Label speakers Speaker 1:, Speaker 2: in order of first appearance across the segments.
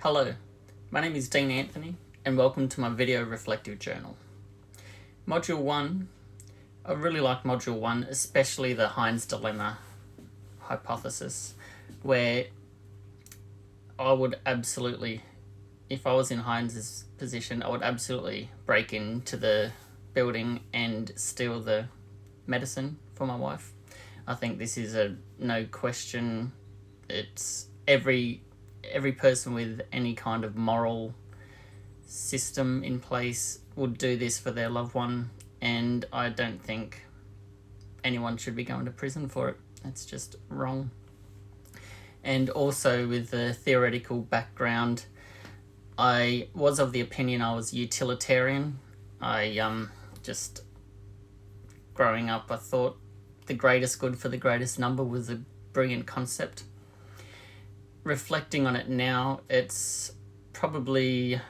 Speaker 1: Hello, my name is Dean Anthony and welcome to my video reflective journal. Module 1, I really like Module 1, especially the Heinz dilemma hypothesis, where I would absolutely, if I was in Heinz's position, I would absolutely break into the building and steal the medicine for my wife. I think this is a no question. It's every person with any kind of moral system in place would do this for their loved one, and I don't think anyone should be going to prison for it. It's just wrong. And also with the theoretical background, I was of the opinion I was utilitarian. Just growing up, I thought the greatest good for the greatest number was a brilliant concept. Reflecting on it now, it's probably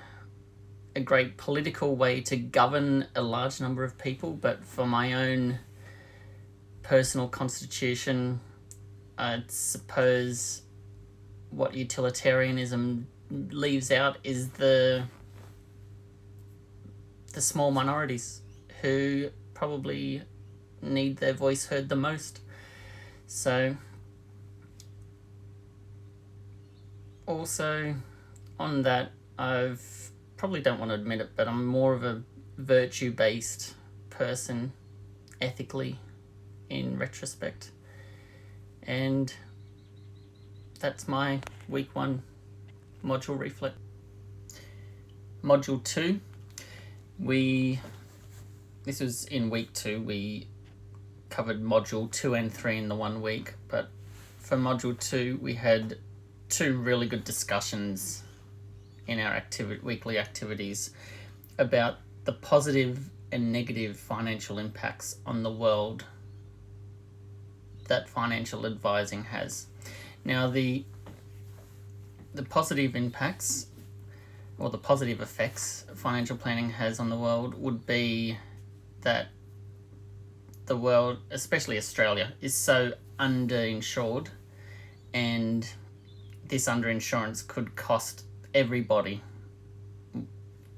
Speaker 1: a great political way to govern a large number of people, but for my own personal constitution, I'd suppose what utilitarianism leaves out is the small minorities who probably need their voice heard the most. So also on that, I've probably don't want to admit it, but I'm more of a virtue-based person ethically in retrospect. And that's my week 1 module reflect. Module 2, this was in week 2, we covered module 2 and 3 in the 1 week, but for module 2 we had 2 really good discussions in our weekly activities about the positive and negative financial impacts on the world that financial advising has. Now the positive impacts or the positive effects financial planning has on the world would be that the world, especially Australia, is so underinsured, and this underinsurance could cost everybody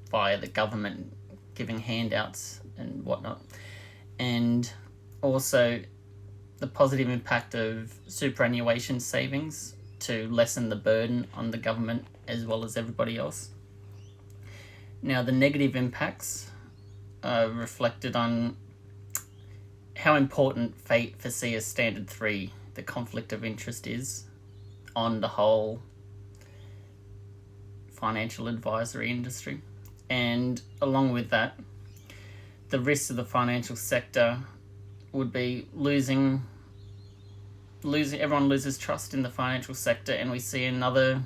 Speaker 1: via the government giving handouts and whatnot. And also the positive impact of superannuation savings to lessen the burden on the government as well as everybody else. Now the negative impacts are reflected on how important FACEA Standard 3, the conflict of interest, is on the whole financial advisory industry. And along with that, the risks of the financial sector would be losing everyone loses trust in the financial sector, and we see another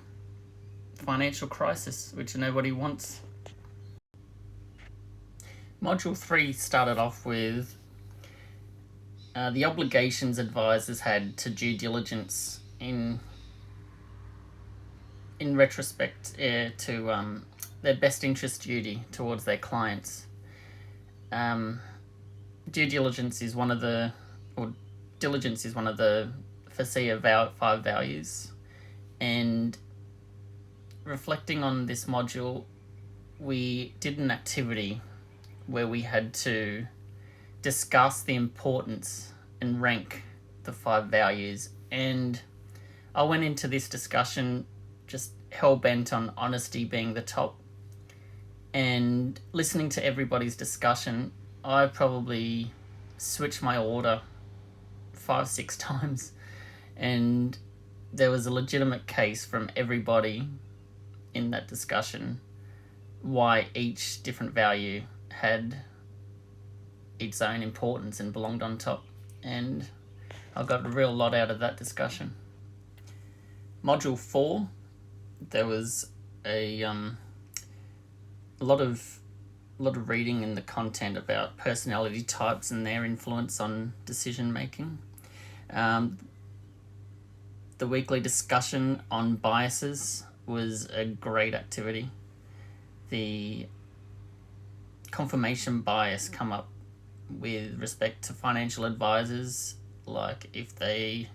Speaker 1: financial crisis, which nobody wants. Module 3 started off with the obligations advisors had to due diligence in retrospect to their best interest duty towards their clients. Diligence is one of the FACEA 5 values, and reflecting on this module, we did an activity where we had to discuss the importance and rank the 5 values, and I went into this discussion just hell-bent on honesty being the top, and listening to everybody's discussion, I probably switched my order 5-6 times, and there was a legitimate case from everybody in that discussion why each different value had its own importance and belonged on top, and I got a real lot out of that discussion. Module 4, there was a lot of reading in the content about personality types and their influence on decision making. The weekly discussion on biases was a great activity. The confirmation bias come up with respect to financial advisors, like if they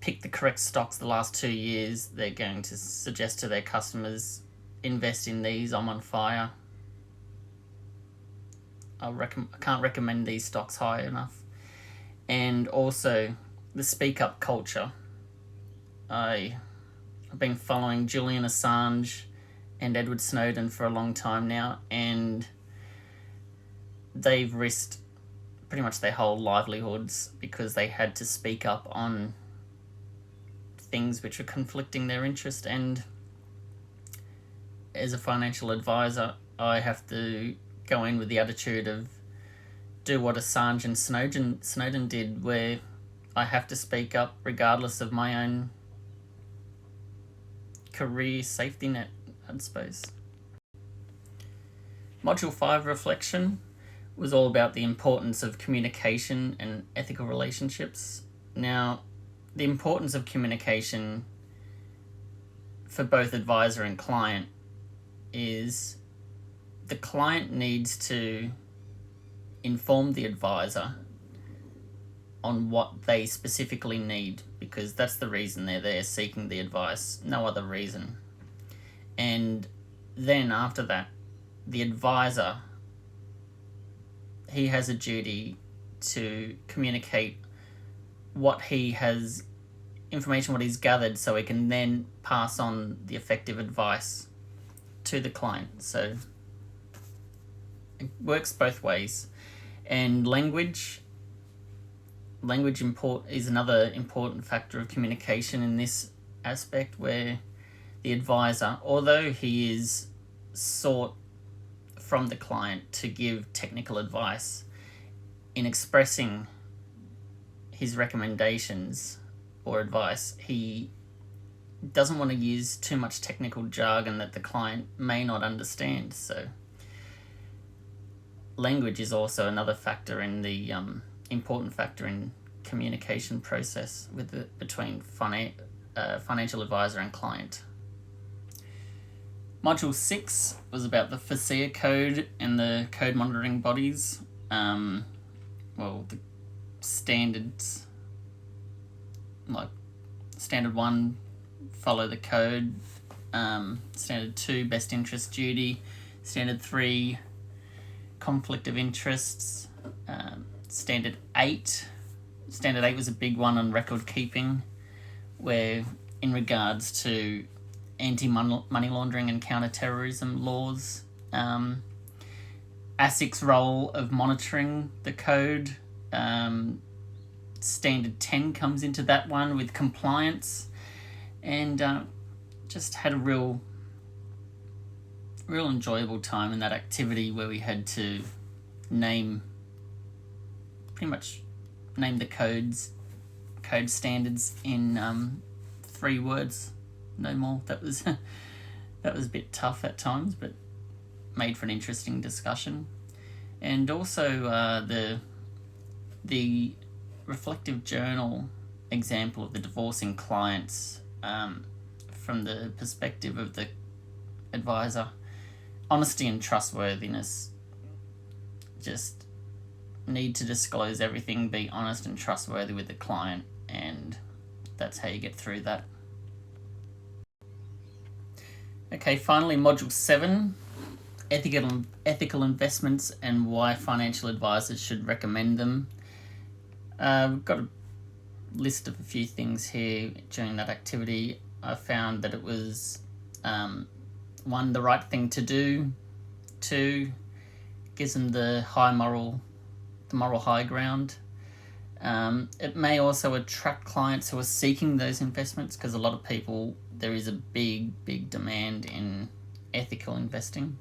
Speaker 1: picked the correct stocks the last 2 years, they're going to suggest to their customers, invest in these, I'm on fire. I can't recommend these stocks high enough. And also the speak up culture. I've been following Julian Assange and Edward Snowden for a long time now, and they've risked pretty much their whole livelihoods because they had to speak up on things which are conflicting their interest. And as a financial advisor, I have to go in with the attitude of do what Assange and Snowden did, where I have to speak up regardless of my own career safety net, I suppose. Module 5, Reflection, was all about the importance of communication and ethical relationships. Now, the importance of communication for both advisor and client is the client needs to inform the advisor on what they specifically need, because that's the reason they're there, seeking the advice, no other reason. And then after that, the advisor, he has a duty to communicate what he has, information, what he's gathered, so he can then pass on the effective advice to the client. So it works both ways. And language is another important factor of communication in this aspect, where the advisor, although he is sought from the client to give technical advice, in expressing his recommendations or advice, he doesn't want to use too much technical jargon that the client may not understand. So language is also another factor in the important factor in communication process between financial advisor and client. Module 6 was about the FASEA code and the code monitoring bodies. The standards, like standard 1, follow the code. Standard 2, best interest duty. Standard 3, conflict of interests. Standard 8 was a big one on record keeping, where in regards to anti-money laundering and counter-terrorism laws, ASIC's role of monitoring the code. Standard 10 comes into that one with compliance, and just had a real enjoyable time in that activity, where we had to name the code standards in 3 words, no more. That was a bit tough at times, but made for an interesting discussion. And also the reflective journal example of the divorcing clients, from the perspective of the advisor. Honesty and trustworthiness. Just need to disclose everything, be honest and trustworthy with the client, and that's how you get through that. Okay, finally, Module 7, ethical investments and why financial advisors should recommend them. We've got a list of a few things here during that activity. I found that it was 1, the right thing to do. 2, gives them the moral high ground. It may also attract clients who are seeking those investments, because a lot of people, there is a big demand in ethical investing.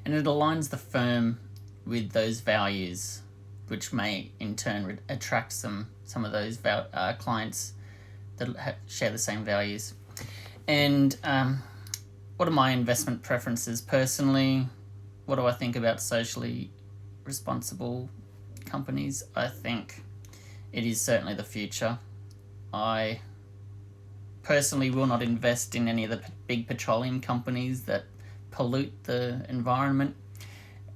Speaker 1: And it aligns the firm with those values, which may in turn attract some of those clients that share the same values. And what are my investment preferences personally? What do I think about socially responsible companies? I think it is certainly the future. I personally will not invest in any of the big petroleum companies that pollute the environment.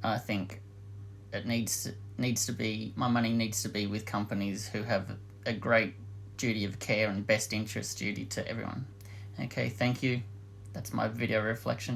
Speaker 1: I think it needs to be, my money needs to be with companies who have a great duty of care and best interest duty to everyone. Okay, thank you. That's my video reflection.